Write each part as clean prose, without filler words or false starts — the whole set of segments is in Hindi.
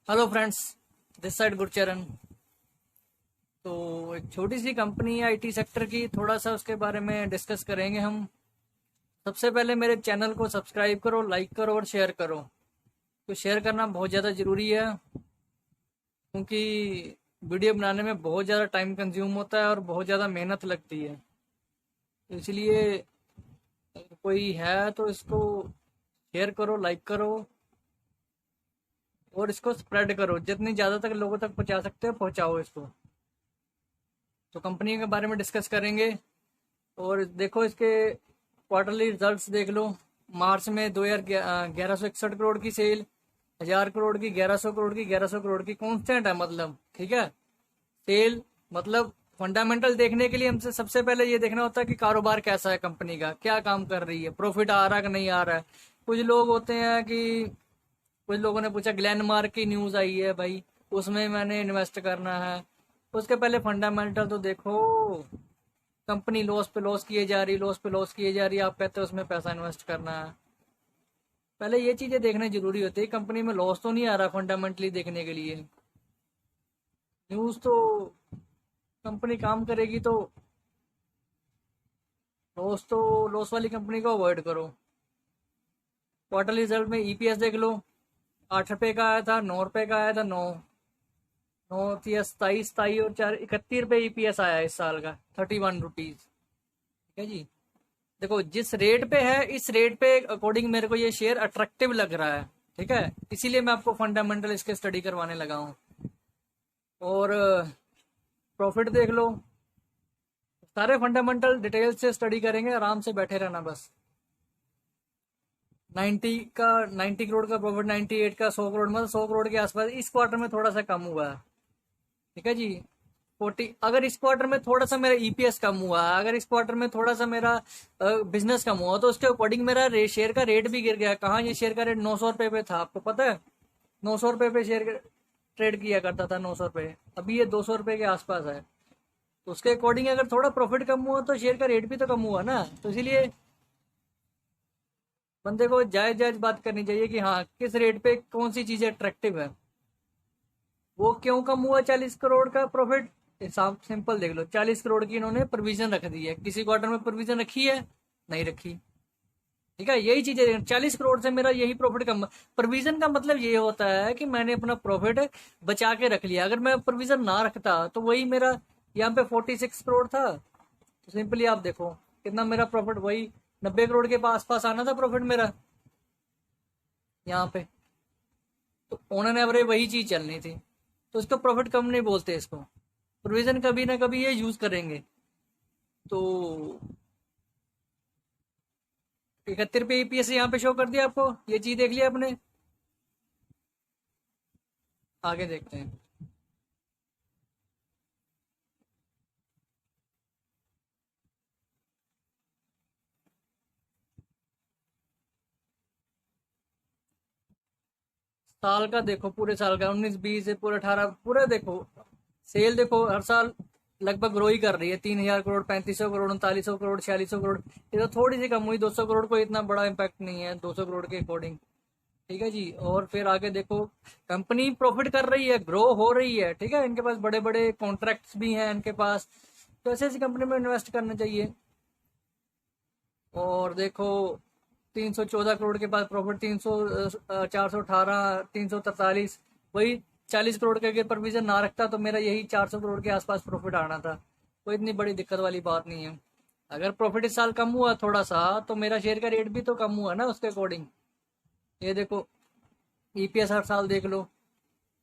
Hello friends, this side Gurcharan. तो एक छोटी सी कंपनी है आईटी सेक्टर की, थोड़ा सा उसके बारे में डिस्कस करेंगे हम। सबसे पहले मेरे चैनल को सब्सक्राइब करो, लाइक करो और शेयर करो। तो शेयर करना बहुत ज़्यादा ज़रूरी है, क्योंकि वीडियो बनाने में बहुत ज़्यादा टाइम कंज्यूम होता है और बहुत ज़्यादा मेहनत लगती है। तो इसलिए अगर कोई है तो इसको शेयर करो, लाइक करो और इसको स्प्रेड करो। जितनी ज़्यादा तक लोगों तक पहुंचा सकते हो पहुंचाओ इसको। तो कंपनी के बारे में डिस्कस करेंगे। और देखो इसके क्वार्टरली रिजल्ट्स देख लो। मार्च में 2161 करोड़ की सेल, 1000 करोड़ की, 1100 करोड़ की, 1100 करोड़ की कॉन्स्टेंट है, मतलब ठीक है। सेल मतलब फंडामेंटल देखने के लिए हमसे सबसे पहले ये देखना होता है कि कारोबार कैसा है, कंपनी का क्या काम कर रही है, प्रॉफिट आ रहा है कि नहीं आ रहा है। कुछ लोग होते हैं कि कुछ लोगों ने पूछा ग्लेनमार्क की न्यूज़ आई है भाई, उसमें मैंने इन्वेस्ट करना है। उसके पहले फंडामेंटल तो देखो। कंपनी लॉस पे लॉस किए जा रही, लॉस पे लॉस किए जा रही है, आप कहते हो उसमें पैसा इन्वेस्ट करना है। पहले ये चीजें देखना जरूरी होती है, कंपनी में लॉस तो नहीं आ रहा फंडामेंटली देखने के लिए। न्यूज तो कंपनी काम करेगी तो लॉस वाली कंपनी को अवॉइड करो। क्वार्टरली रिजल्ट में ईपीएस देख लो। 8 रुपए का आया था, 9 रुपए का आया था, नौ नौ 27 और 4 31 रुपए ईपीएस आया है इस साल का, 31 रुपीज। ठीक है जी। देखो जिस रेट पे है, इस रेट पे अकॉर्डिंग मेरे को ये शेयर अट्रैक्टिव लग रहा है। ठीक है, इसीलिए मैं आपको फंडामेंटल इसके स्टडी करवाने लगा हूँ। और प्रॉफिट देख लो। सारे फंडामेंटल डिटेल से स्टडी करेंगे, आराम से बैठे रहना बस। 90 करोड़ का प्रॉफिट, 98 का, 100 करोड़, मतलब 100 करोड़ के आसपास इस क्वार्टर में थोड़ा सा कम हुआ है। ठीक है जी। 40, अगर इस क्वार्टर में थोड़ा सा मेरा ईपीएस कम हुआ, अगर इस क्वार्टर में थोड़ा सा मेरा बिजनेस कम हुआ, तो उसके अकॉर्डिंग मेरा शेयर का रेट भी गिर गया। कहाँ, ये शेयर का रेट 900 रुपए पे था, आपको पता है। 900 रुपए पे शेयर ट्रेड किया करता था, 900 रुपए। अभी ये 200 रुपए के आसपास है। तो उसके अकॉर्डिंग अगर थोड़ा प्रॉफिट कम हुआ तो शेयर का रेट भी तो कम हुआ ना। तो इसीलिए बंदे को जायज जायज बात करनी चाहिए कि हाँ, किस रेट पे कौन सी चीजें अट्रैक्टिव है। वो क्यों कम हुआ 40 करोड़ का प्रॉफिट? हिसाब सिंपल देख लो। 40 करोड़ की इन्होंने प्रोविजन रख दी है। किसी क्वार्टर में प्रोविजन रखी है? नहीं रखी। ठीक है, यही चीजें 40 करोड़ से मेरा यही प्रॉफिट कम। प्रोविजन का मतलब ये होता है कि मैंने अपना प्रॉफिट बचा के रख लिया। अगर मैं प्रोविजन ना रखता तो वही मेरा यहाँ पे 46 करोड़ था। तो सिंपली आप देखो कितना मेरा प्रॉफिट, वही 90 करोड़ के पास पास आना था प्रॉफिट मेरा यहाँ पे। तो ऑन एन एवरेज वही चीज चलनी थी। तो इसको प्रॉफिट कम नहीं बोलते, इसको प्रोविजन कभी ना कभी ये यूज करेंगे। तो 31 रुपये ईपीएस यहाँ पे शो कर दिया आपको, ये चीज देख लिया आपने। आगे देखते हैं। साल का देखो, पूरे साल का 19 20 से पूरा 18 पूरा देखो। सेल देखो हर साल लगभग ग्रो ही कर रही है। 3000 करोड़, 3500 करोड़, 3900 करोड़, 4600 करोड़। ये तो थोड़ी सी कम हुई, 200 करोड़ को इतना बड़ा इम्पैक्ट नहीं है 200 करोड़ के अकॉर्डिंग। ठीक है जी। और फिर आगे देखो, कंपनी प्रॉफिट कर रही है, ग्रो हो रही है। ठीक है, इनके पास बड़े बड़े कॉन्ट्रैक्ट्स भी हैं इनके पास। तो ऐसी ऐसी कंपनी में इन्वेस्ट करना चाहिए। और देखो 314 करोड़ के पास प्रॉफिट, 418, 343, वही 40 करोड़ का अगर प्रोविजन ना रखता तो मेरा यही 400 करोड़ के आसपास प्रॉफिट आना था। कोई इतनी बड़ी दिक्कत वाली बात नहीं है। अगर प्रॉफिट इस साल कम हुआ थोड़ा सा, तो मेरा शेयर का रेट भी तो कम हुआ ना उसके अकॉर्डिंग। ये देखो ईपीएस हर साल देख लो।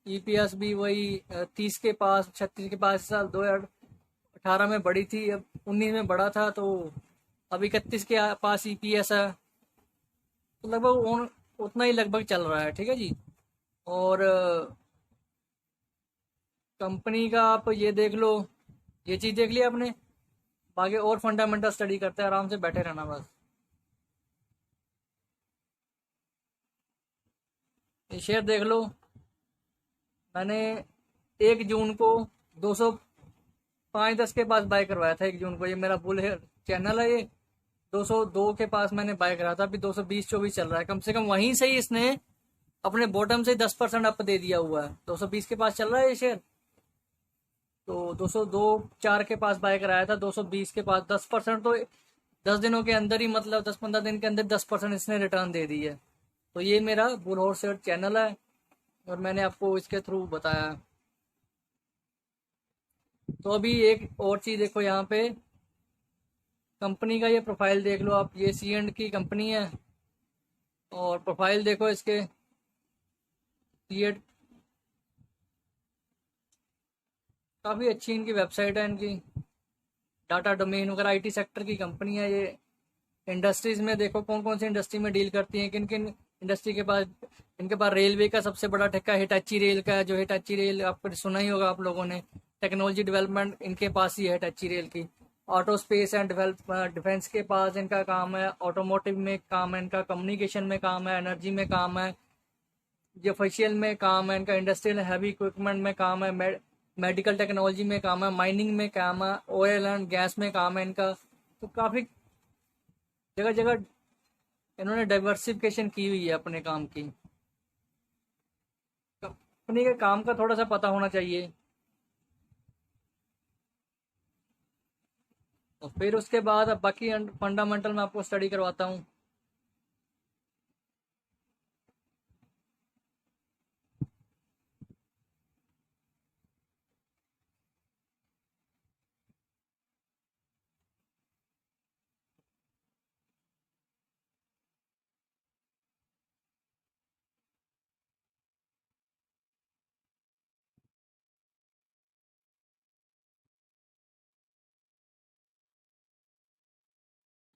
ईपीएस भी वही 30 के पास, 36 के पास। इस साल 2018 में बढ़ी थी, अब 19 में बढ़ा था, तो अब 31 के पास ईपीएस है। तो लगभग उतना ही लगभग चल रहा है। ठीक है जी। और कंपनी का आप ये देख लो, ये चीज देख लिया आपने। आगे और फंडामेंटल स्टडी करते हैं, आराम से बैठे रहना बस। ये शेयर देख लो। मैंने 1 जून को 205-10 के पास बाय करवाया था। 1 जून को, ये मेरा बुल है चैनल है ये। 202 के पास मैंने बाय करा था। अभी 220-24 चल रहा है। कम से कम वहीं से ही इसने अपने बॉटम से 10% अप दे दिया हुआ है। 220 के पास चल रहा है ये शेयर, तो 202 4 के पास बाय कराया था, 220 के पास 10%, तो 10 दिनों के अंदर ही, मतलब 10-15 दिन के अंदर 10% इसने रिटर्न दे दी है। तो ये मेरा बुल हॉर्स चैनल है और मैंने आपको इसके थ्रू बताया। तो अभी एक और चीज़ देखो, यहाँ पे कंपनी का ये प्रोफाइल देख लो आप, ये सी एंड की कंपनी है और प्रोफाइल देखो इसके, ये काफ़ी अच्छी इनकी वेबसाइट है, इनकी डाटा डोमेन वगैरह, आईटी सेक्टर की कंपनी है ये। इंडस्ट्रीज में देखो कौन कौन सी इंडस्ट्री में डील करती हैं, किन किन इंडस्ट्री के पास, इनके पास रेलवे का सबसे बड़ा ठेका हिटाची रेल का है, जो हिटाची रेल आपको सुना ही होगा आप लोगों ने। टेक्नोलॉजी डेवलपमेंट इनके पास ही है हिटाची रेल की। ऑटो स्पेस एंड डिफेंस के पास इनका काम है, ऑटोमोटिव में काम है इनका, कम्युनिकेशन में काम है, एनर्जी में काम है, जेफिशियल में काम है इनका, इंडस्ट्रियल हैवी इक्विपमेंट में काम है, मेडिकल टेक्नोलॉजी में काम है, माइनिंग में काम है, ऑयल एंड गैस में काम है इनका। तो काफ़ी जगह जगह इन्होंने डाइवर्सिफिकेशन की हुई है अपने काम की। कंपनी के काम का थोड़ा सा पता होना चाहिए। और फिर उसके बाद अब बाकी फंडामेंटल मैं आपको स्टडी करवाता हूँ।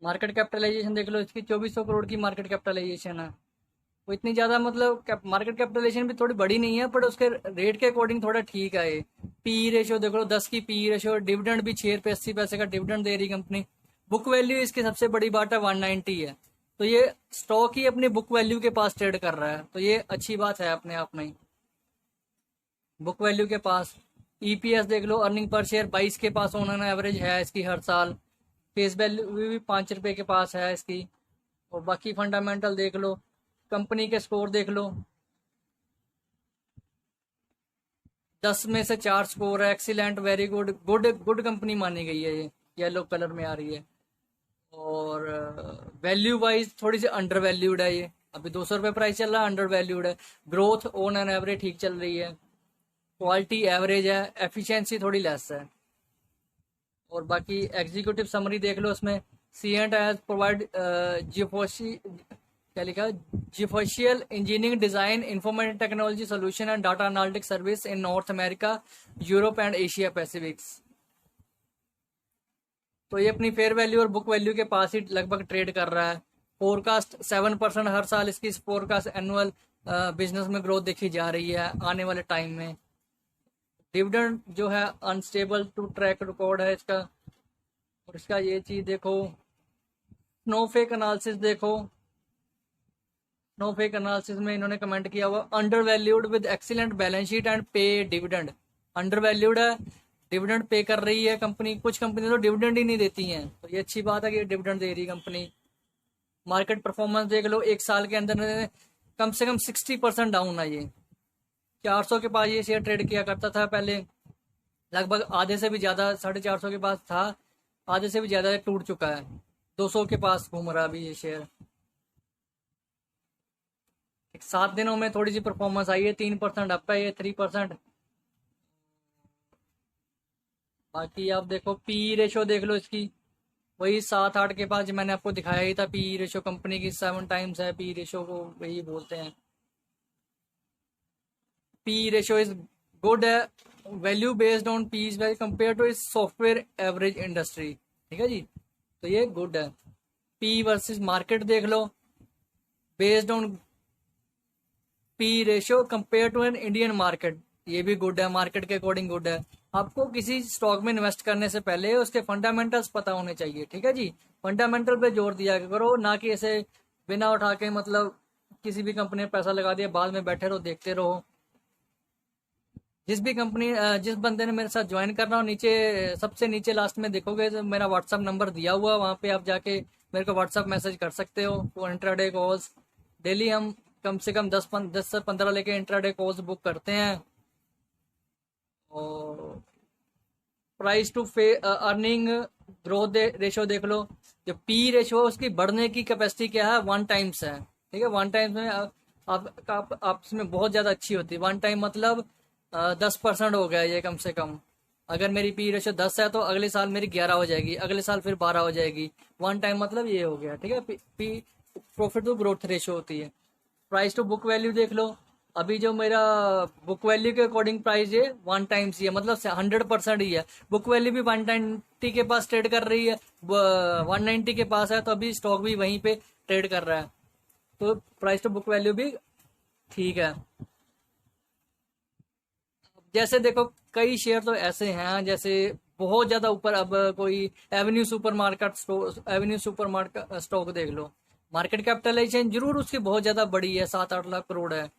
मार्केट कैपिटलाइजेशन देख लो इसकी, 2400 करोड़ की मार्केट कैपिटलाइजेशन है। वो इतनी ज़्यादा, मतलब मार्केट कैपिटलाइजेशन भी थोड़ी बड़ी नहीं है, पर उसके रेट के अकॉर्डिंग थोड़ा ठीक है ये। पी रेशियो देख लो, 10 की पी रेशियो, डिविडेंड भी 6 रुपये 80 पैसे का डिविडेंड दे रही कंपनी। बुक वैल्यू इसकी सबसे बड़ी बात है 190 है, तो ये स्टॉक ही अपनी बुक वैल्यू के पास ट्रेड कर रहा है, तो ये अच्छी बात है अपने आप में ही, बुक वैल्यू के पास। ईपीएस देख लो, अर्निंग पर शेयर 22 के पास ऑन एन एवरेज है इसकी हर साल। फेस वैल्यू भी 5 रुपये के पास है इसकी। और बाकी फंडामेंटल देख लो, कंपनी के स्कोर देख लो, 10 में से 4 स्कोर है, excellent, very good, good good company मानी गई है ये, येलो कलर में आ रही है। और वैल्यू वाइज थोड़ी सी अंडर वैल्यूड है ये, अभी 200 रुपये प्राइस चल रहा है, अंडर वैल्यूड है। ग्रोथ ऑन एन एवरेज ठीक चल रही है, क्वालिटी एवरेज है, एफिशिएंसी थोड़ी लेस है। और बाकी एग्जीक्यूटिव समरी देख लो, उसमें सी एंड एज प्रोवाइड क्या लिखा, geophysical engineering design information technology solution and data analytic service in North America, Europe and Asia Pacifics. तो ये अपनी फेयर वैल्यू और बुक वैल्यू के पास ही लगभग ट्रेड कर रहा है। फोरकास्ट 7% हर साल इसकी फोरकास्ट एनुअल बिजनेस में ग्रोथ देखी जा रही है आने वाले टाइम में। डिविडेंड जो है अनस्टेबल टू ट्रैक रिकॉर्ड है इसका। और इसका ये चीज देखो, स्नोफेक एनालिसिस देखो, स्नोफेक एनालिसिस में इन्होंने कमेंट किया हुआ, under valued with excellent balance sheet and पे डिविडेंड। अंडर वैल्यूड है, डिविडेंड पे कर रही है कंपनी, कुछ कंपनी तो डिविडेंड ही नहीं देती हैं, तो ये अच्छी बात है कि डिविडेंड दे रही है कंपनी। मार्केट परफॉर्मेंस देख लो, एक साल के अंदर कम से कम 60% डाउन है ये। 400 के पास ये शेयर ट्रेड किया करता था पहले, लगभग आधे से भी ज्यादा, 450 के पास था, आधे से भी ज्यादा टूट चुका है, 200 के पास घूम रहा अभी ये शेयर। 7 दिनों में थोड़ी सी परफॉर्मेंस आई है, 3% अप है ये, 3%। बाकी आप देखो पी रेशो देख लो इसकी, वही 7-8 के पास जो मैंने आपको दिखाया ही था। पी रेशो कंपनी की 7 टाइम्स है, पी रेशो को वही बोलते हैं। पी रेशो इज गुड है, value based on P is compare two is software average industry, ठीक है जी, तो ये गुड है। पी वर्सेस मार्केट देख लो, based on P ratio compare to an Indian market, ये भी गुड है, मार्केट के अकॉर्डिंग गुड है। आपको किसी स्टॉक में इन्वेस्ट करने से पहले उसके फंडामेंटल्स पता होने चाहिए, ठीक है जी, फंडामेंटल पे जोर दिया करो, ना कि ऐसे बिना उठा के मतलब किसी भी कंपनी में पैसा लगा दिया, बाद में बैठे रहो देखते रहो। जिस भी कंपनी जिस बंदे ने मेरे साथ ज्वाइन करना हो, नीचे सबसे नीचे लास्ट में देखोगे तो मेरा व्हाट्सअप नंबर दिया हुआ, वहाँ पे आप जाके मेरे को व्हाट्सअप मैसेज कर सकते हो फॉर इंट्राडे कॉल्स। डेली हम कम से कम 10 से 15 लेके इंट्राडे कॉल्स बुक करते हैं। और price to fe earning growth ratio देख लो, जो पी रेशियो उसकी बढ़ने की कैपेसिटी क्या है, 1 टाइम्स है। ठीक है, 1 टाइम्स में आप इसमें बहुत ज़्यादा अच्छी होती है। 1 टाइम मतलब 10% हो गया ये कम से कम। अगर मेरी पी रेशियो 10 है तो अगले साल मेरी 11 हो जाएगी, अगले साल फिर 12 हो जाएगी। 1 टाइम मतलब ये हो गया। ठीक है, P profit to growth ratio होती है। प्राइस टू बुक वैल्यू देख लो, अभी जो मेरा बुक वैल्यू के अकॉर्डिंग प्राइस है 1 टाइम्स ही है, मतलब 100% ही है। बुक वैल्यू भी 190 के पास ट्रेड कर रही है, 190 के पास है, तो अभी स्टॉक भी वहीं पे ट्रेड कर रहा है। तो प्राइस टू बुक वैल्यू भी ठीक है। जैसे देखो कई शेयर तो ऐसे हैं जैसे बहुत ज्यादा ऊपर, अब कोई एवेन्यू सुपरमार्केट स्टॉक देख लो, मार्केट कैपिटलाइजेशन जरूर उसकी बहुत ज्यादा बड़ी है, 7-8 लाख करोड़ है,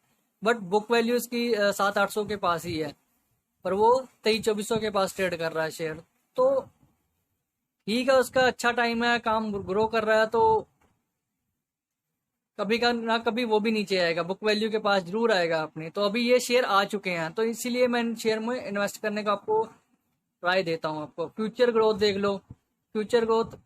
बट बुक वैल्यू इसकी 700-800 के पास ही है, पर वो 2300-2400 के पास ट्रेड कर रहा है शेयर। तो ठीक है, उसका अच्छा टाइम है, काम ग्रो कर रहा है, तो कभी का ना कभी वो भी नीचे आएगा, बुक वैल्यू के पास जरूर आएगा अपने। तो अभी ये शेयर आ चुके हैं, तो इसीलिए मैं इन शेयर में इन्वेस्ट करने का आपको राय देता हूँ। आपको फ्यूचर ग्रोथ देख लो, future growth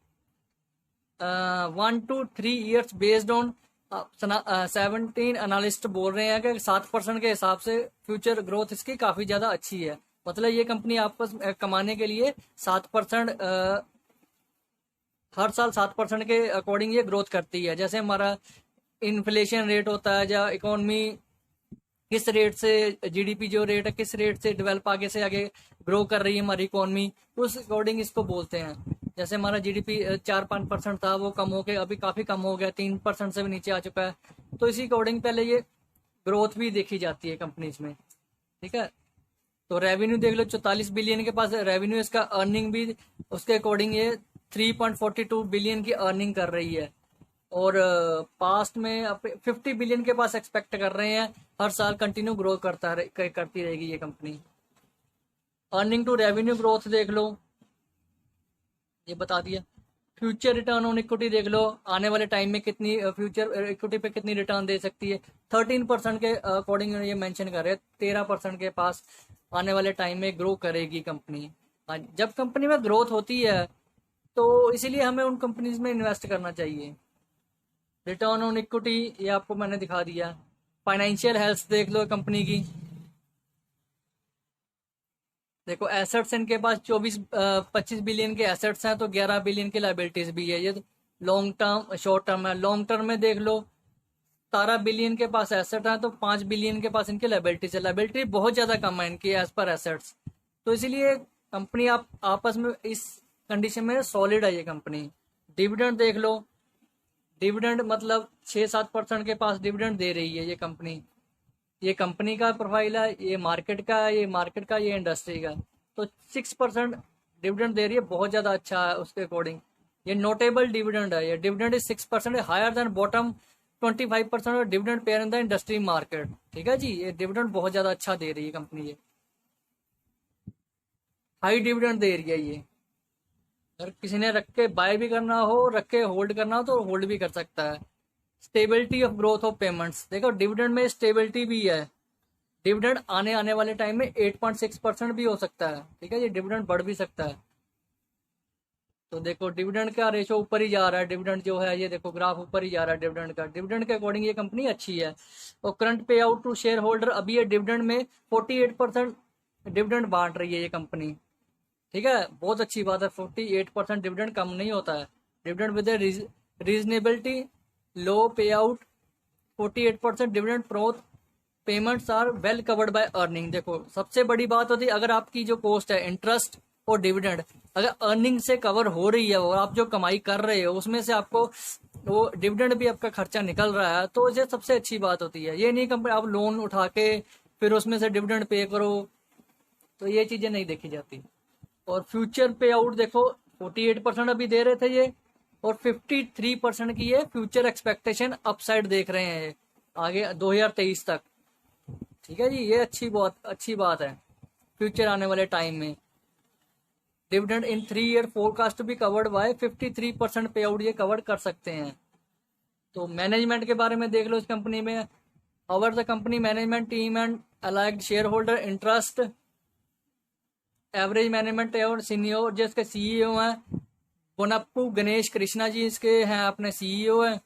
1 to 3 years based on 17 analyst बोल रहे हैं कि 7% के हिसाब से फ्यूचर ग्रोथ इसकी काफी ज्यादा अच्छी है। मतलब ये कंपनी आपस कमाने के लिए 7%, हर साल 7% के अकॉर्डिंग ये ग्रोथ करती है। जैसे हमारा इन्फ्लेशन रेट होता है, या इकोनॉमी किस रेट से, जीडीपी जो रेट है किस रेट से डेवलप आगे से आगे ग्रो कर रही है हमारी इकोनॉमी, उस अकॉर्डिंग इसको बोलते हैं। जैसे हमारा जीडीपी 4-5% था, वो कम हो के अभी काफी कम हो गया, 3% से भी नीचे आ चुका है। तो इसी अकॉर्डिंग पहले ये ग्रोथ भी देखी जाती है कंपनीज में। ठीक है, तो रेवेन्यू देख लो, 44 बिलियन के पास रेवेन्यू, इसका अर्निंग भी उसके अकॉर्डिंग ये 3.42 बिलियन की अर्निंग कर रही है। और पास्ट में 50 बिलियन के पास एक्सपेक्ट कर रहे हैं, हर साल कंटिन्यू ग्रो करती रहेगी ये company. Earning to revenue growth देख लो, ये बता दिया। फ्यूचर रिटर्न ऑन इक्विटी देख लो, आने वाले टाइम में कितनी फ्यूचर इक्विटी पे कितनी रिटर्न दे सकती है, 13% के अकॉर्डिंग ये मेंशन कर रहे हैं। 13% के पास आने वाले टाइम में ग्रो करेगी कंपनी। जब कंपनी में ग्रोथ होती है तो इसीलिए हमें उन कंपनीज में इन्वेस्ट करना चाहिए। रिटर्न ऑन इक्विटी ये आपको मैंने दिखा दिया। फाइनेंशियल हेल्थ देख लो कंपनी की, देखो एसेट्स इनके पास 25 बिलियन के एसेट्स हैं, तो 11 बिलियन की लाइबिलिटीज भी है। ये लॉन्ग टर्म शॉर्ट टर्म है। लॉन्ग टर्म में देख लो 17 बिलियन के पास एसेट है, तो 5 बिलियन के पास इनकी लाइबिलिटीज है। लाइबिलिटी बहुत ज्यादा कम है इनकी एज पर एसेट्स, तो इसीलिए कंपनी आप आपस में इस कंडीशन में सॉलिड है ये कंपनी। डिविडेंड देख लो, डिविडेंड मतलब 6-7% के पास डिविडेंड दे रही है ये कंपनी। ये कंपनी का प्रोफाइल है, ये मार्केट का है, ये मार्केट का, ये इंडस्ट्री का। तो 6% डिविडेंड दे रही है, बहुत ज्यादा अच्छा है उसके अकॉर्डिंग। ये नोटेबल डिविडेंड है, ये dividend is 6% higher than bottom 25% dividend payer in the industry market. ठीक है जी, ये डिविडेंड बहुत ज्यादा अच्छा दे रही है कंपनी, ये हाई डिविडेंड दे रही है ये। अगर किसी ने रख के बाय भी करना हो, रख के होल्ड करना हो, तो होल्ड भी कर सकता है। Stability of growth of payments देखो, डिविडेंड में स्टेबिलिटी भी है। डिविडेंड आने आने वाले टाइम में 8.6% भी हो सकता है। ठीक है, ये डिविडेंड बढ़ भी सकता है। तो देखो डिविडेंड का रेशो ऊपर ही जा रहा है, डिविडेंड जो है ये देखो ग्राफ ऊपर ही जा रहा है डिविडेंड का। डिविडेंड के अकॉर्डिंग ये कंपनी अच्छी है। और करंट पे आउट टू शेयर होल्डर, अभी ये डिविडेंड में 48% डिविडेंड बांट रही है ये कंपनी। ठीक है, बहुत अच्छी बात है, 48% डिविडेंड कम नहीं होता है। Dividend with reasonability, low pay out, 48% dividend growth, payments are well covered by earning. देखो सबसे बड़ी बात होती है, अगर आपकी जो कॉस्ट है इंटरेस्ट और डिविडेंड अगर अर्निंग से कवर हो रही है, और आप जो कमाई कर रहे हो उसमें से आपको वो डिविडेंड भी आपका खर्चा निकल रहा है, तो ये सबसे अच्छी बात होती है। ये नहीं कंपनी आप लोन उठा के फिर उसमें से डिविडेंड पे करो, तो ये चीजें नहीं देखी जाती। और फ्यूचर पे आउट देखो 48% अभी दे रहे थे ये, और 53% की ये फ्यूचर एक्सपेक्टेशन अपसाइड देख रहे हैं ये आगे 2023 तक। ठीक है जी, ये अच्छी बात है। फ्यूचर आने वाले टाइम में डिविडेंड इन 3 ईयर फोरकास्ट भी कवर्ड बाय 53% पे आउट ये कवर कर सकते हैं। तो मैनेजमेंट के बारे में देख लो, इस कंपनी में However, the company management team and allied shareholder interest, average management है और सीनियर जो इसके सीईओ हैं बोनाप्पू गणेश कृष्णा जी इसके हैं अपने सीईओ हैं।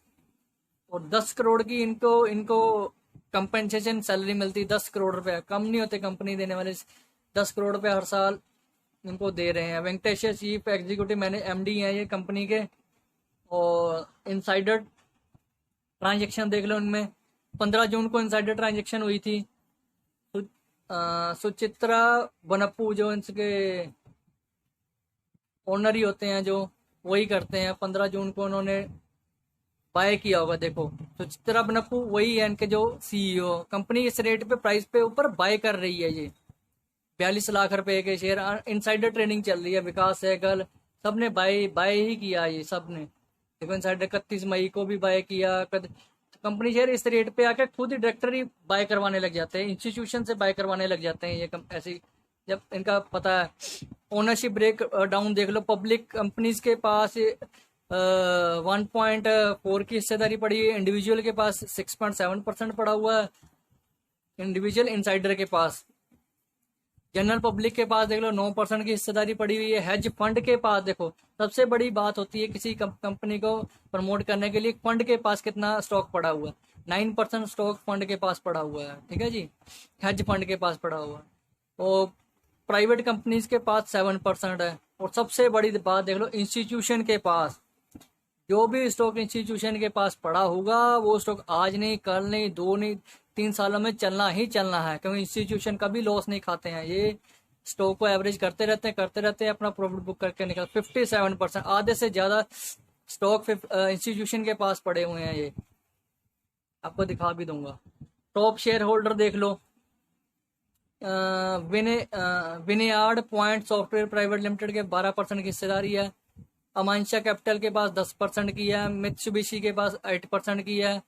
और 10 करोड़ की इनको इनको कंपनसेशन सैलरी मिलती है, 10 करोड़ रुपया कम नहीं होते कंपनी देने वाले, 10 करोड़ रुपया हर साल इनको दे रहे हैं। वेंकटेश चीफ एग्जीक्यूटिव एमडी हैं ये कंपनी के। और इनसाइडर ट्रांजेक्शन देख लो, इनमें 15 जून को इनसाइडर ट्रांजेक्शन हुई थी। सुचित्रा बनप्पू जो इनके ओनर ही होते हैं जो वही करते हैं, 15 जून को उन्होंने बाय किया होगा। देखो सुचित्रा बनप्पू वही है इनके जो सीईओ, कंपनी इस रेट पे प्राइस पे ऊपर बाय कर रही है। ये 42 लाख रुपए के शेयर, इनसाइडर ट्रेडिंग चल रही है। विकास सहगल सबने बाय ही किया ये सब ने। देखो इनसाइडर 31 मई को भी बाय किया। कंपनी शेयर इस रेट पे आकर खुद ही डायरेक्टर ही बाय करवाने लग जाते हैं, इंस्टीट्यूशन से बाय करवाने लग जाते हैं ये ऐसे जब इनका पता है। ओनरशिप ब्रेक डाउन देख लो, पब्लिक कंपनीज के पास 1.4 की हिस्सेदारी पड़ी है, इंडिविजुअल के पास 6.7% पड़ा हुआ है, इंडिविजुअल इनसाइडर के पास। जनरल पब्लिक के पास देख लो 9% की हिस्सेदारी पड़ी हुई है। हेज फंड के पास देखो, सबसे बड़ी बात होती है किसी कंपनी को प्रमोट करने के लिए फंड के पास कितना स्टॉक पड़ा हुआ है। 9% स्टॉक फंड के पास पड़ा हुआ है, ठीक है जी, हेज फंड के पास पड़ा हुआ है। और प्राइवेट कंपनीज के पास 7% है। और सबसे बड़ी बात देख लो, इंस्टीट्यूशन के पास जो भी स्टॉक इंस्टीट्यूशन के पास पड़ा होगा वो स्टॉक आज नहीं, कल नहीं, 2 नहीं, 3 सालों में चलना ही चलना है, क्योंकि इंस्टीट्यूशन कभी लॉस नहीं खाते हैं। ये स्टॉक को एवरेज करते रहते हैं अपना प्रॉफिट बुक करके निकल। 57%, आधे से ज्यादा स्टॉक इंस्टीट्यूशन के पास पड़े हुए हैं। ये आपको दिखा भी दूंगा। टॉप शेयर होल्डर देख लो, Vineyard Point software private limited के 12% की हिस्सेदारी है। अमांशा कैपिटल के पास 10% की है। मित्सुबिशी के पास 8% की है,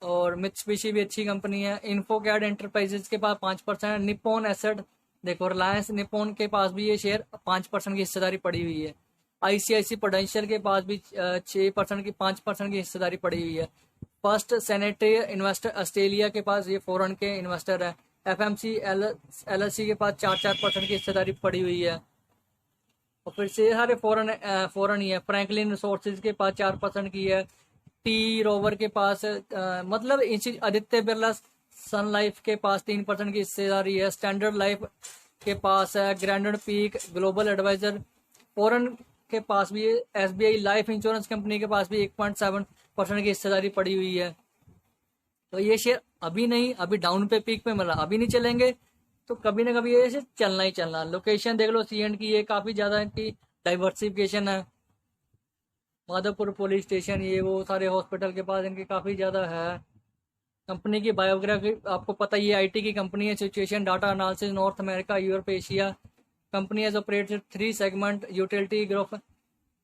और मित्सुबिशी भी अच्छी कंपनी है। इन्फोकैड एंटरप्राइजेज के पास 5%। निप्पॉन एसेट देखो, रिलायंस निप्पॉन के पास भी ये शेयर 5% की हिस्सेदारी पड़ी हुई है। आईसीआईसी प्रूडेंशियल के पास भी 6% की 5% की हिस्सेदारी पड़ी हुई है। फर्स्ट सैनिटरी इन्वेस्टर ऑस्ट्रेलिया के पास ये फॉरेन के इन्वेस्टर है। एफएमसी एलएलसी के पास 4% की हिस्सेदारी पड़ी हुई है। और फिर से सारे फॉरेन ही है। फ्रैंकलिन रिसोर्सेज के पास 4% की है। टी रोवर के पास मतलब आदित्य बिरला सन लाइफ के पास 3% की हिस्सेदारी है। स्टैंडर्ड लाइफ के पास है। Grandeur Peak Global Advisor foreign के पास भी है। एसबीआई लाइफ इंश्योरेंस कंपनी के पास भी 1.7% की हिस्सेदारी पड़ी हुई है। तो ये शेयर अभी नहीं, अभी डाउन पे पीक पे मिला, अभी नहीं चलेंगे तो कभी ना कभी ये चलना ही चलना। लोकेशन देख लो सी एंड की, ये काफी ज्यादा इनकी डाइवर्सिफिकेशन है। माधवपुर पुलिस स्टेशन, ये वो सारे हॉस्पिटल के पास इनकी काफी ज्यादा है। कंपनी की बायोग्राफी आपको पता ही है, आईटी की कंपनी है। Situation data analysis north America Europe Asia. Company has operated 3 segment utility group,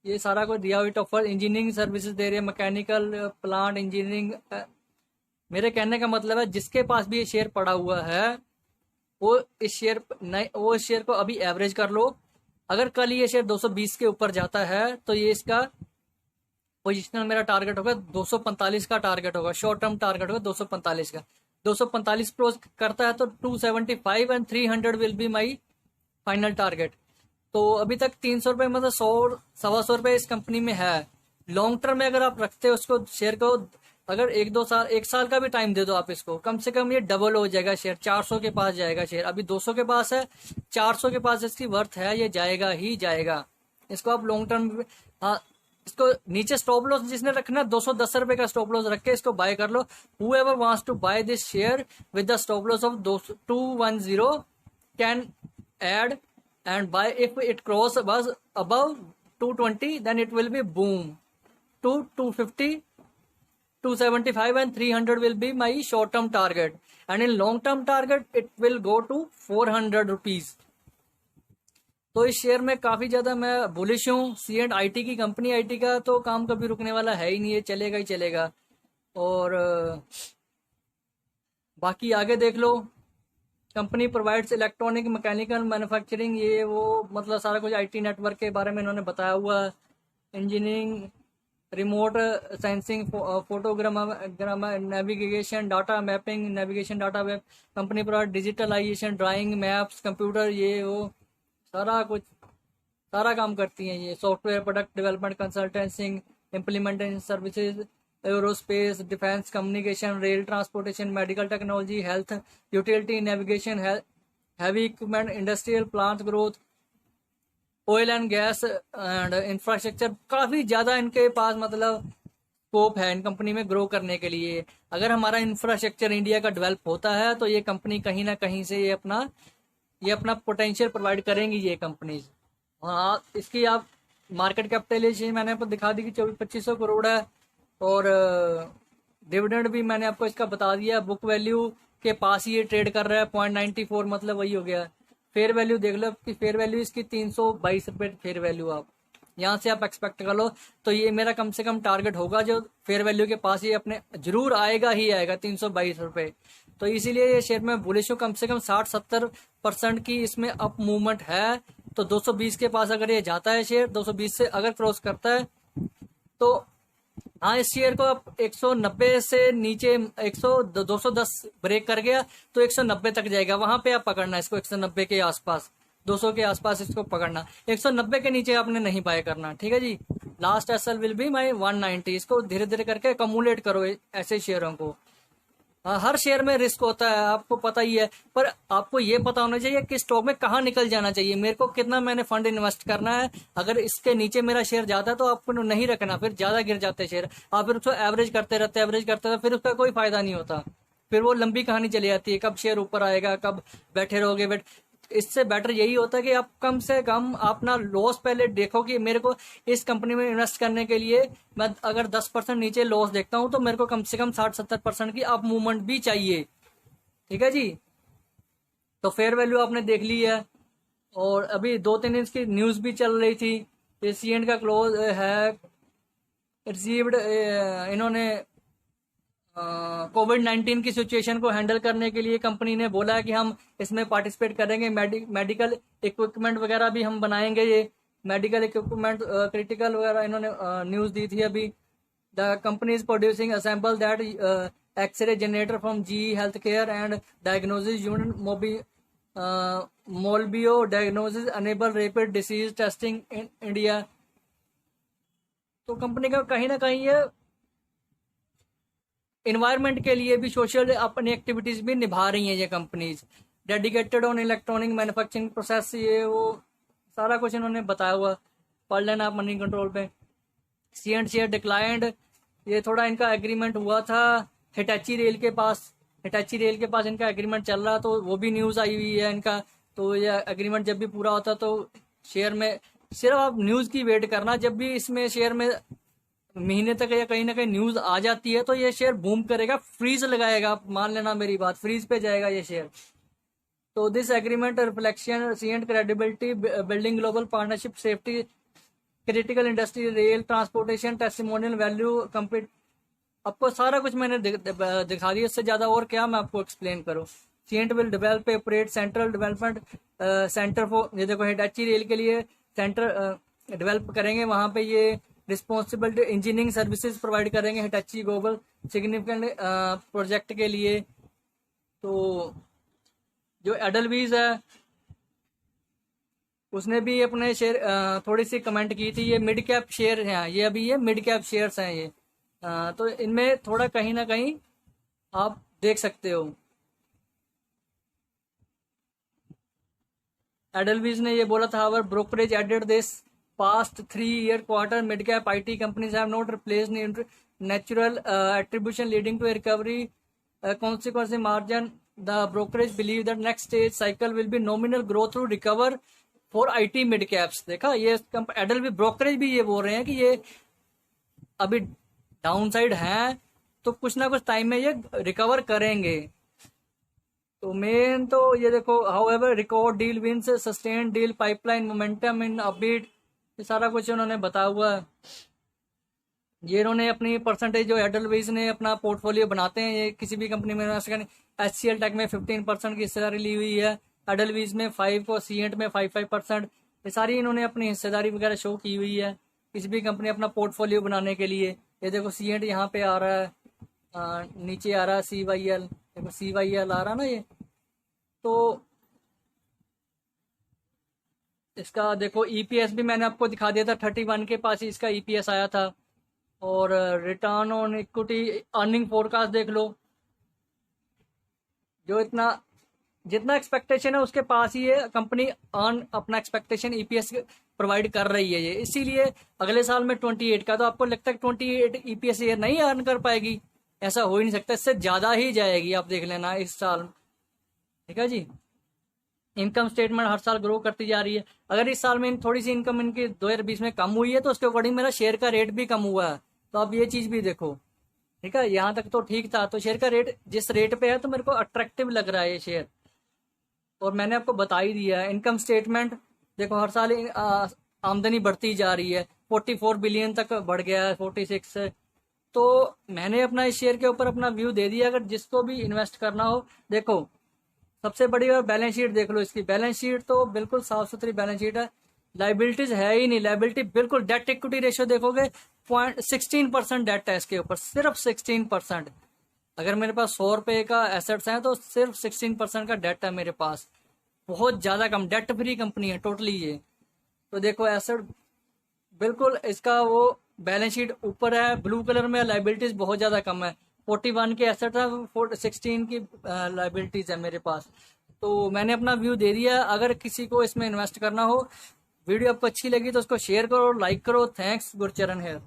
ये सारा कुछ दिया हुआ। टॉपर इंजीनियरिंग सर्विसेज दे रहे हैं, मैकेनिकल प्लांट इंजीनियरिंग। मेरे कहने का मतलब है जिसके पास भी ये शेयर पड़ा हुआ है वो इस शेयर को अभी एवरेज कर लो। अगर कल ये शेयर 220 के ऊपर जाता है तो ये इसका पोजिशनल मेरा टारगेट होगा 245 का टारगेट होगा, शॉर्ट टर्म टारगेट होगा 245 का। 245 क्लोज करता है तो 275 and 300 will be my final target. तो अभी तक 300 रुपए मतलब 100-125 रुपए इस कंपनी में है। लॉन्ग टर्म में अगर आप रखते हो उसको शेयर को, अगर 1 साल का भी टाइम दे दो आप इसको, कम से कम ये डबल हो जाएगा शेयर, 400 के पास जाएगा शेयर। अभी 200 के पास है, 400 के पास इसकी वर्थ है, ये जाएगा ही जाएगा। इसको आप लॉन्ग टर्म, हाँ इसको नीचे स्टॉप लॉस जिसने रखना 210 रुपए का स्टॉप लॉस रख के इसको बाय कर लो। whoever wants to buy this share with the stop loss of 210 can add and buy. If it cross was above 220 then it will be boom to 250, 275 and 300 will be my short term target, and in long term target it will go to 400 rupees. तो इस शेयर में काफी ज्यादा मैं बुलिश हूँ। सी एंड आईटी की कंपनी, आईटी का तो काम कभी रुकने वाला है ही नहीं, है चलेगा ही चलेगा। और बाकी आगे देख लो, company provides electronic mechanical manufacturing, ये वो मतलब सारा कुछ आईटी नेटवर्क के बारे में इन्होंने बताया हुआ। Engineering remote sensing, photogram, navigation, data mapping, navigation data map, company provide digitalization, drawing, maps, computer, ये वो सारा कुछ, सारा काम करती हैं ये। Software product development, consultancing, implementation services, aerospace, defence, communication, rail transportation, medical technology, health, utility, navigation, heavy equipment, industrial plant growth, oil and gas and infrastructure. काफ़ी ज़्यादा इनके पास मतलब स्कोप है इन कंपनी में ग्रो करने के लिए। अगर हमारा इंफ्रास्ट्रक्चर इंडिया का डेवलप होता है तो ये कंपनी कहीं ना कहीं से ये अपना पोटेंशियल प्रोवाइड करेंगी ये कंपनीज। हाँ, इसकी आप मार्केट कैपिटलाइजेशन मैंने आपको दिखा दी कि 2400 करोड़ है, और डिविडेंड भी मैंने आपको इसका बता दिया। बुक वैल्यू के पास ही ये ट्रेड कर रहा है, 0.94, मतलब वही हो गया। फेयर वैल्यू देख लो कि फेयर वैल्यू इसकी 322 रुपये फेयर वैल्यू, आप यहाँ से आप एक्सपेक्ट कर लो। तो ये मेरा कम से कम टारगेट होगा जो फेयर वैल्यू के पास ये अपने जरूर आएगा ही आएगा, 322 रुपये। तो इसीलिए ये शेयर में बुलिश हूँ। कम से कम 60-70% की इसमें अप मूवमेंट है। तो 220 के पास अगर ये जाता है शेयर, 220 से अगर क्रॉस करता है तो हाँ, इस शेयर को आप 190 से नीचे 210 ब्रेक कर गया तो 190 तक जाएगा, वहां पे आप पकड़ना इसको, 190 के आसपास, 200 के आसपास इसको पकड़ना। 190 के नीचे आपने नहीं बाय करना, ठीक है जी। Last SL will be my 190। इसको धीरे धीरे करके अकमुलेट करो ऐसे शेयरों को। हर शेयर में रिस्क होता है, आपको पता ही है, पर आपको ये पता होना चाहिए कि स्टॉक में कहाँ निकल जाना चाहिए, मेरे को कितना मैंने फंड इन्वेस्ट करना है। अगर इसके नीचे मेरा शेयर जाता है तो आपको नहीं रखना, फिर ज्यादा गिर जाते हैं शेयर, आप फिर उसको एवरेज करते रहते, फिर उसका कोई फायदा नहीं होता। फिर वो लंबी कहानी चली जाती है, कब शेयर ऊपर आएगा, कब बैठे रहोगे। इससे बेटर यही होता है कि आप कम से कम अपना लॉस पहले देखो कि मेरे को इस कंपनी में इन्वेस्ट करने के लिए मैं अगर 10% नीचे लॉस देखता हूं तो मेरे को कम से कम 60-70% की अप मूवमेंट भी चाहिए, ठीक है जी। तो फेयर वैल्यू आपने देख ली है, और अभी 2-3 दिन की न्यूज भी चल रही थी। एशियन का क्लोज है रिसीव्ड, इन्होंने कोविड-19 की सिचुएशन को हैंडल करने के लिए कंपनी ने बोला है कि हम इसमें पार्टिसिपेट करेंगे। मेडिकल इक्विपमेंट वगैरह भी हम बनाएंगे, ये मेडिकल इक्विपमेंट क्रिटिकल वगैरह इन्होंने न्यूज दी थी अभी। The company is producing assemble that x ray generator from GE health care and diagnosis unit Molbio diagnosis enable rapid disease testing in India. तो कंपनी का कहीं ना कहीं ये इन्वायरमेंट के लिए भी सोशल अपनी एक्टिविटीज भी निभा रही हैं ये companies. Dedicated on electronic manufacturing process, ये वो सारा कुछ इन्होंने बताया हुआ, पढ़ लेना आप मनी कंट्रोल पे। सी एंड शेयर डिक्लाइंड, ये थोड़ा इनका एग्रीमेंट हुआ था हिटाची रेल के पास, इनका एग्रीमेंट चल रहा, तो वो भी न्यूज आई हुई है इनका। तो ये एग्रीमेंट जब भी पूरा होता तो शेयर में सिर्फ आप न्यूज की वेट करना, जब भी इसमें शेयर में महीने तक या कहीं ना कहीं न्यूज आ जाती है तो ये शेयर बूम करेगा, फ्रीज लगाएगा, मान लेना मेरी बात, फ्रीज पे जाएगा ये शेयर। तो this agreement reflection see and credibility building global partnership safety critical industry rail transportation testimonial value complete. आपको सारा कुछ मैंने दिखा दिया, इससे ज्यादा और क्या मैं आपको एक्सप्लेन करूं। Cyient will develop operate central development center for, ये देखो हिटाची रेल के लिए सेंटर डेवलप करेंगे, वहां पे ये रिस्पॉन्सिबिलिटी इंजीनियरिंग सर्विसेज प्रोवाइड करेंगे हिटाची ग्लोबल सिग्निफिकेंट प्रोजेक्ट के लिए। तो जो एडलवीज है उसने भी अपने शेयर थोड़ी सी कमेंट की थी, ये मिड कैप शेयर हैं, ये अभी ये मिड कैप शेयर्स हैं ये, तो इनमें थोड़ा कहीं ना कहीं आप देख सकते हो। एडलवीज ने ये बोला था, our brokerage added this past 3-year quarter mid-cap IT companies have not replaced natural attribution leading to a recovery consequence in margin. The brokerage believe that next stage cycle will be nominal growth to recover for IT mid caps। देखा ये एडल भी ब्रोकरेज भी ये बोल रहे हैं कि ये अभी डाउन साइड है तो कुछ ना कुछ टाइम में ये रिकवर करेंगे। तो मेन तो ये देखो, however record deal wins sustain deal pipeline momentum in upbeat, ये सारा कुछ उन्होंने बताया हुआ है। ये इन्होंने अपनी परसेंटेज जो एडलवाइज ने अपना पोर्टफोलियो बनाते हैं, ये किसी भी कंपनी में HCL टेक में 15% की हिस्सेदारी ली हुई है, एडलवाइज में 5 और सीएंट में 5%, ये सारी इन्होंने अपनी हिस्सेदारी वगैरह शो की हुई है। किसी भी कंपनी अपना पोर्टफोलियो बनाने के लिए। ये देखो सीएंट यहाँ पे आ रहा है, नीचे आ रहा है CYL, देखो CYL आ रहा ना ये। तो इसका देखो EPS भी मैंने आपको दिखा दिया था, 31 के पास ही इसका EPS आया था। और return on equity, earning forecast देख लो, जो इतना जितना एक्सपेक्टेशन है उसके पास ही है कंपनी अर्न अपना एक्सपेक्टेशन EPS प्रोवाइड कर रही है ये। इसीलिए अगले साल में 28 का, तो आपको लगता है 28 EPS ये नहीं अर्न कर पाएगी? ऐसा हो ही नहीं सकता, इससे ज्यादा ही जाएगी, आप देख लेना इस साल। ठीक है जी। इनकम स्टेटमेंट हर साल ग्रो करती जा रही है। अगर इस साल में थोड़ी सी इनकम इनकी 2020 में कम हुई है तो उसके अकॉर्डिंग मेरा शेयर का रेट भी कम हुआ है, तो आप ये चीज भी देखो। ठीक है, यहाँ तक तो ठीक था, तो शेयर का रेट जिस रेट पे है तो मेरे को अट्रैक्टिव लग रहा है ये शेयर। और मैंने आपको बता ही दिया है इनकम स्टेटमेंट, देखो हर साल आमदनी बढ़ती जा रही है, 44 बिलियन तक बढ़ गया है 46 से। तो मैंने अपना इस शेयर के ऊपर अपना व्यू दे दिया। अगर जिसको भी इन्वेस्ट करना हो, देखो सबसे बड़ी बात बैलेंस शीट देख लो। इसकी बैलेंस शीट तो बिल्कुल साफ सुथरी बैलेंस शीट है, लाइबिलिटीज है ही नहीं, लाइबिलिटी बिल्कुल। डेट इक्विटी रेशियो देखोगे 16% डेट है इसके ऊपर, सिर्फ 16%। अगर मेरे पास 100 रुपए का एसेट्स हैं तो सिर्फ 16% का डेट है मेरे पास, बहुत ज्यादा कम। डेट फ्री कंपनी है टोटली ये। तो देखो एसेट बिल्कुल इसका वो बैलेंस शीट ऊपर है ब्लू कलर में, लाइबिलिटीज बहुत ज्यादा कम है। 41 के एसेट है, 16 की लाइबिलिटीज है मेरे पास। तो मैंने अपना व्यू दे दिया। अगर किसी को इसमें इन्वेस्ट करना हो, वीडियो आपको अच्छी लगी तो उसको शेयर करो, लाइक करो। थैंक्स, गुरचरण है।